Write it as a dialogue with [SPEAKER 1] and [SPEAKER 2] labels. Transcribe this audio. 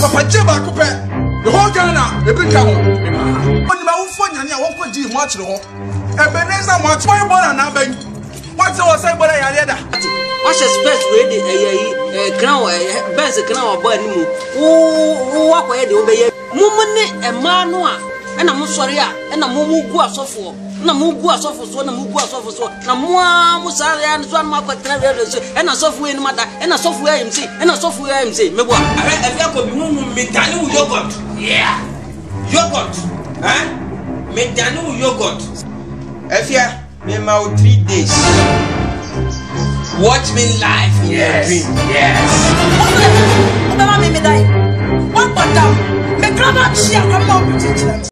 [SPEAKER 1] papa jeba ko pe the whole Ghana e bring am oni ma wo fo nyane a won ko di mo akire ho Ebeneza mo atwa bola na ban what was say bola ya leda
[SPEAKER 2] what space we dey crown benz crown boy ni mu wo akoye de obeye mumu ni ema no a na mo sori a na mo gu asofo na mo gu asofo so na mo gu asofo so na mo sare ya so na mo akotra we so na sofo we ni mata na sofo ya imsi na sofo ya imsi mebo e ko bi mumu metani wo yogurt yeah yogurt metani wo yogurt
[SPEAKER 3] Efia, me ma 3 days. Watch me live in your dream. Yes.
[SPEAKER 4] What me die? What but down? Me grab up share, I'm not